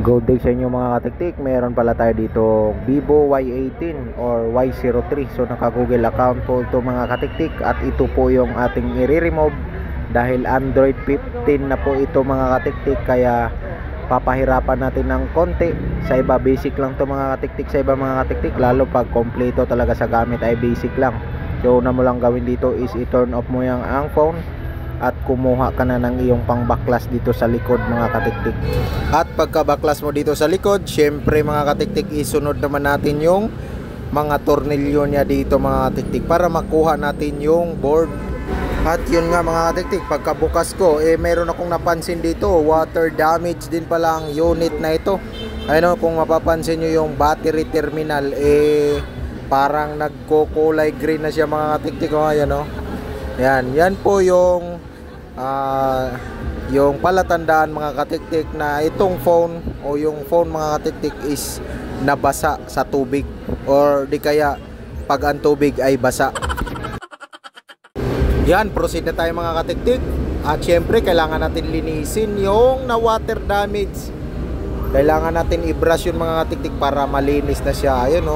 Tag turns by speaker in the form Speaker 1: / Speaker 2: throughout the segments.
Speaker 1: Good day sa inyo mga katiktik. Meron pala tayo dito Vivo Y18 or Y03. So naka Google account po ito mga katiktik. At ito po yung ating i-remove dahil Android 15 na po ito mga katiktik. Kaya papahirapan natin ng konti. Sa iba basic lang to mga katiktik. Sa iba mga katiktik, lalo pag kompleto talaga sa gamit ay basic lang. So una mo lang gawin dito is i-turn off mo yung ang phone at kumuha ka na ng iyong pang baklas dito sa likod mga katiktik. At pagka baklas mo dito sa likod, syempre mga katiktik, isunod naman natin yung mga tornilyo niya dito mga katiktik para makuha natin yung board. At yun nga mga katiktik, pagka bukas ko meron akong napansin dito, water damage din pala ang unit na ito. Ayun, kung mapapansin nyo yung battery terminal parang nagkukulay green na siya mga katiktik. Ayan, yan po yung palatandaan mga katiktik na itong phone o yung phone mga katiktik is nabasa sa tubig or di kaya pag ang tubig ay basa. Yan, proceed na tayo mga katiktik. At syempre kailangan natin linisin yung na water damage. Kailangan natin i-brush yung mga katiktik para malinis na siya. Ayun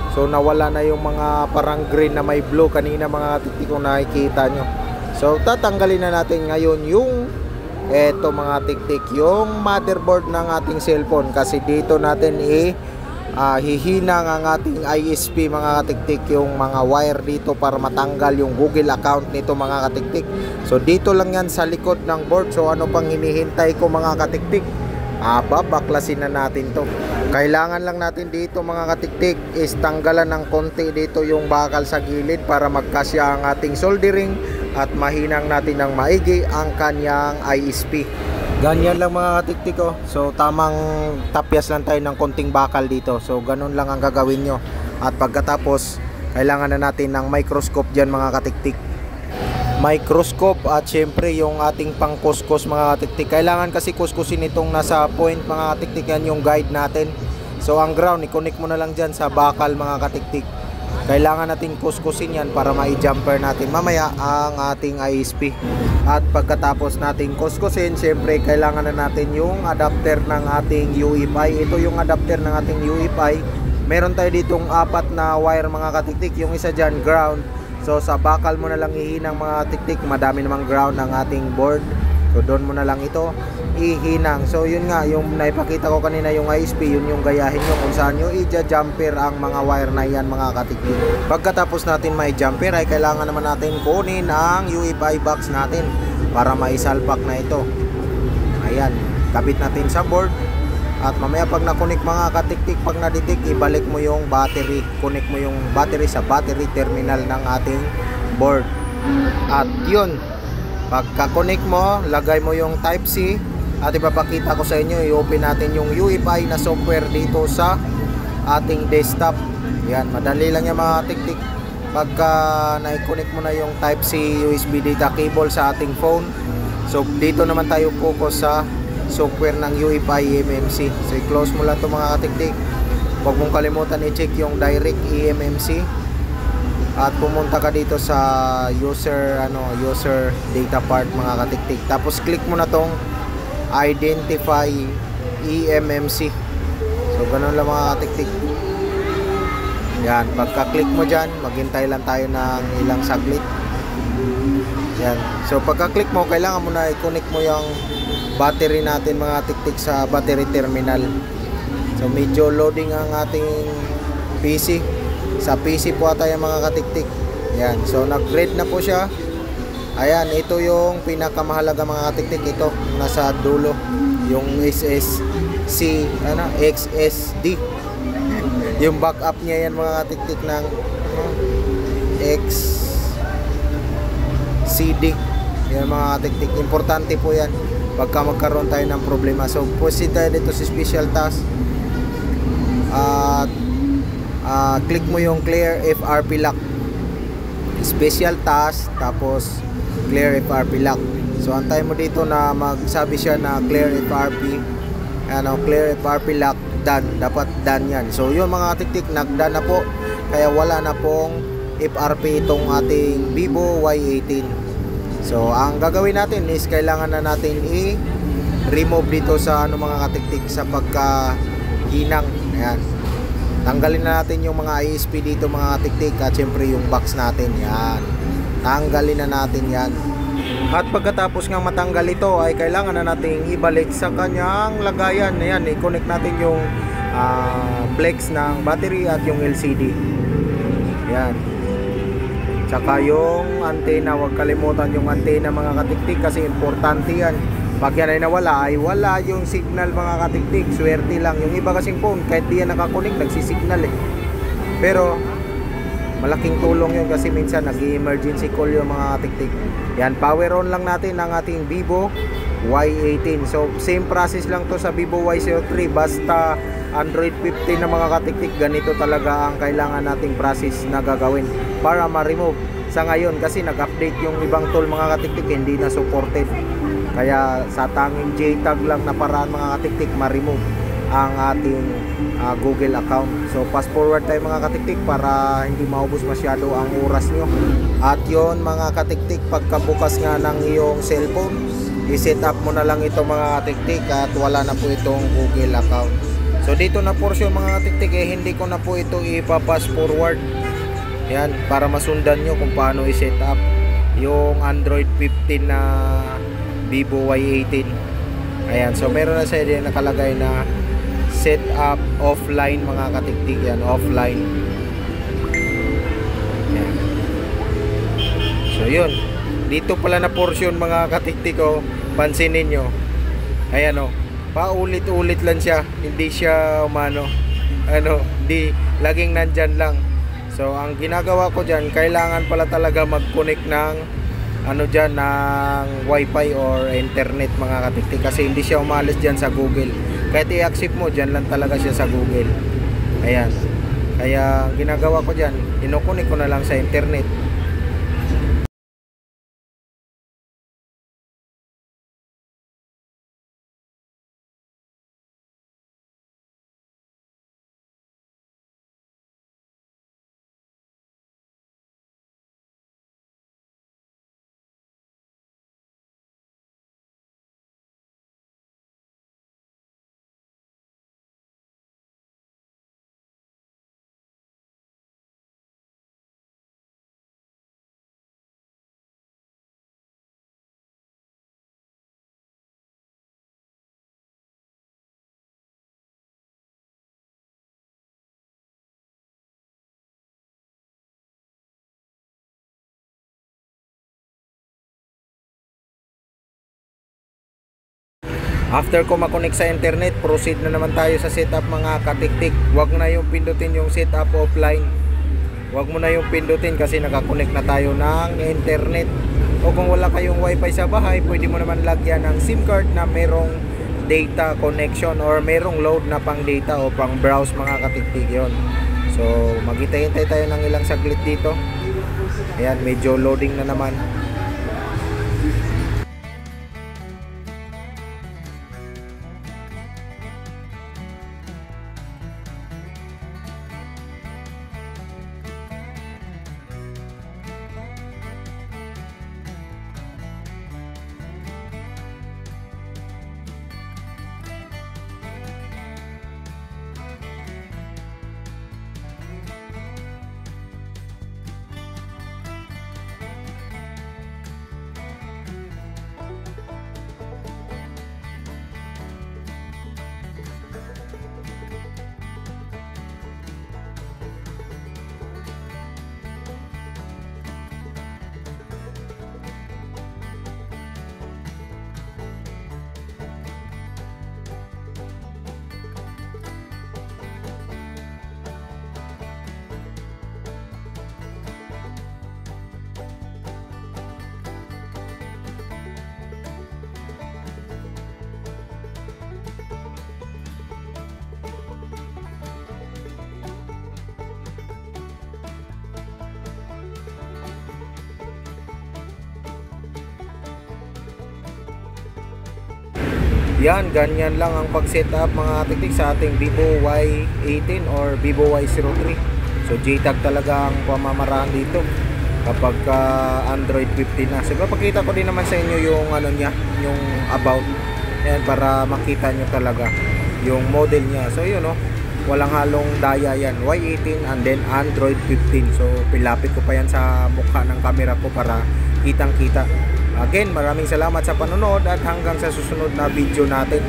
Speaker 1: so nawala na yung mga parang green na may blue kanina mga katiktik kung nakikita nyo. So tatanggalin na natin ngayon yung eto mga tiktik, yung motherboard ng ating cellphone, kasi dito natin hihinang ang ating ISP mga katiktik, yung mga wire dito para matanggal yung Google account nito mga katiktik. So dito lang yan sa likod ng board. So ano pang hinihintay ko mga katiktik? Babaklasin na natin to. Kailangan lang natin dito mga katiktik is tanggalan ng konti dito yung bakal sa gilid para magkasya ang ating soldering at mahinang natin ng maigi ang kanyang ISP. Ganyan lang mga katiktik So tamang tapyas lang tayo ng konting bakal dito. So ganun lang ang gagawin nyo. At pagkatapos kailangan na natin ng microscope dyan mga katiktik. Microscope at syempre yung ating pang kuskus mga katiktik. Kailangan kasi kuskusin itong nasa point mga katiktik, yan yung guide natin. So ang ground, i-connect mo na lang dyan sa bakal mga katiktik. Kailangan natin kuskusin yan para mai-jumper natin mamaya ang ating ISP. At pagkatapos natin kuskusin, syempre kailangan na natin yung adapter ng ating UEFI. Ito yung adapter ng ating UEFI. Meron tayo ditong 4 na wire mga katiktik. Yung isa dyan ground. So sa bakal mo na lang ihinang mga tiktik, madami namang ground ng ating board. So doon mo na lang ito ihinang. So yun nga, yung naipakita ko kanina yung ISP, yun yung gayahin nyo kung saan nyo i-jumper ang mga wire na yan mga katiktik. Pagkatapos natin may jumper ay kailangan naman natin kunin ang UEFI box natin para maisalpak na ito. Ayan, kabit natin sa board. At mamaya pag na-connect mga katiktik, pag na-detect, ibalik mo yung battery. Connect mo yung battery sa battery terminal ng ating board. At yun, pagka-connect mo, lagay mo yung Type-C. At ipapakita ko sa inyo, i-open natin yung UEFI na software dito sa ating desktop. Yan, madali lang yan mga katiktik. Pagka na-connect mo na yung Type-C USB data cable sa ating phone, so dito naman tayo focus sa software ng UEFI eMMC. So i-close mo lang ito mga katiktik. Huwag mong kalimutan i-check yung direct eMMC. At pumunta ka dito sa user data part mga katiktik. Tapos click mo na tong identify eMMC. So ganun lang mga katiktik. Yan, pagka-click mo dyan, maghintay lang tayo ng ilang saglit. Yan. So pagka-click mo, kailangan mo na i-connect mo yung battery natin mga tiktik sa battery terminal. So medyo loading ang ating PC. Sa PC po ata yung mga katiktik. Yan. So nag-red na po siya. Ayan, ito yung pinakamahalaga mga katiktik. Ito, nasa dulo. Yung XSD. Yung backup niya yan mga katiktik ng XCD. Yan mga katiktik. Importante po yan pagka magkaroon tayo ng problema. So proceed tayo dito sa special task. At click mo yung clear FRP lock. Special task, tapos clear FRP lock. So antay mo dito na magsabi siya na clear FRP, clear FRP lock done. Dapat done yan. So yun mga katiktik, nag-done na po. Kaya wala na pong FRP itong ating Vivo Y18. So ang gagawin natin is kailangan na natin remove dito sa ano mga katiktik sa pagkahinang. Ayan. Tanggalin na natin yung mga ISP dito mga katiktik at syempre yung box natin. Yan. Tanggalin na natin yan. At pagkatapos nga matanggal ito ay kailangan na nating ibalik sa kanyang lagayan. Ayan, i-connect natin yung flex ng battery at yung LCD. Ayan. Tsaka yung antena, huwag kalimutan yung antena mga katiktik kasi importante yan. Pag yan ay nawala, ay wala yung signal mga katiktik. Swerte lang. Yung iba kasing phone, kahit di yan nakakunik, nagsisignal eh. Pero malaking tulong yun kasi minsan nag-emergency call yung mga katiktik. Yan, power on lang natin ang ating Vivo Y18. So same process lang to sa Vivo Y03. Basta Android 15 na mga katiktik, ganito talaga ang kailangan nating process na gagawin para ma-remove. Sa ngayon kasi nag-update yung ibang tool mga katiktik, hindi na supported. Kaya sa tanging JTAG lang na paraan mga katiktik, ma-remove ang ating Google account. So fast forward tayo mga katiktik para hindi maubos masyado ang oras nyo. At yon mga katiktik, pagkabukas nga ng iyong cellphone, i-set up mo na lang ito mga katiktik at wala na po itong Google account. So dito na portion mga katiktik, hindi ko na po ito ipa-fast forward. Yan, para masundan nyo kung paano i-set up yung Android 15 na Vivo Y18. Ayan, so meron na sa idea nakalagay na set up offline mga katiktik. Yan, offline. Yan. So yun, dito pala na portion mga katiktik ko, pansinin nyo. Ayan o, paulit-ulit lang siya, hindi siya di laging nandyan lang. So ang ginagawa ko dyan, kailangan pala talaga mag-connect ng dyan ng wifi or internet mga katiktik kasi hindi siya umalis dyan sa Google. Kahit i-accept mo, dyan lang talaga siya sa Google. Ayan, kaya ginagawa ko dyan, inokunik ko na lang sa internet. After ko makonect sa internet, proceed na naman tayo sa setup mga katiktik. Huwag na yung pindutin yung setup offline. Huwag mo na yung pindutin kasi nakakonect na tayo ng internet. O kung wala kayong wifi sa bahay, pwede mo naman lagyan ng SIM card na merong data connection or merong load na pang data o pang browse mga katiktik yon. So maghintay-hintay tayo ng ilang saglit dito. Ayan, medyo loading na naman. Yan, ganyan lang ang pag-setup mga katiktik sa ating Vivo Y18 or Vivo Y03. So JTAG talaga ang pamamaraan dito kapag Android 15 na. So papakita ko din naman sa inyo yung niya, yung about. Ayan, para makita nyo talaga yung model niya. So yun, no, walang halong daya yan, Y18 and then Android 15. So pilapit ko pa yan sa mukha ng camera ko para kitang kita. Again, maraming salamat sa panonood at hanggang sa susunod na video natin.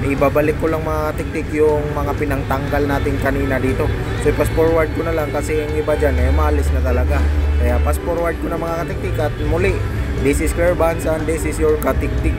Speaker 1: Ibabalik ko lang mga katiktik yung mga pinangtanggal natin kanina dito. So pass forward ko na lang kasi yung iba dyan maalis na talaga. Kaya pass forward ko na mga katiktik at muli, this is Claire Vance and this is your katiktik.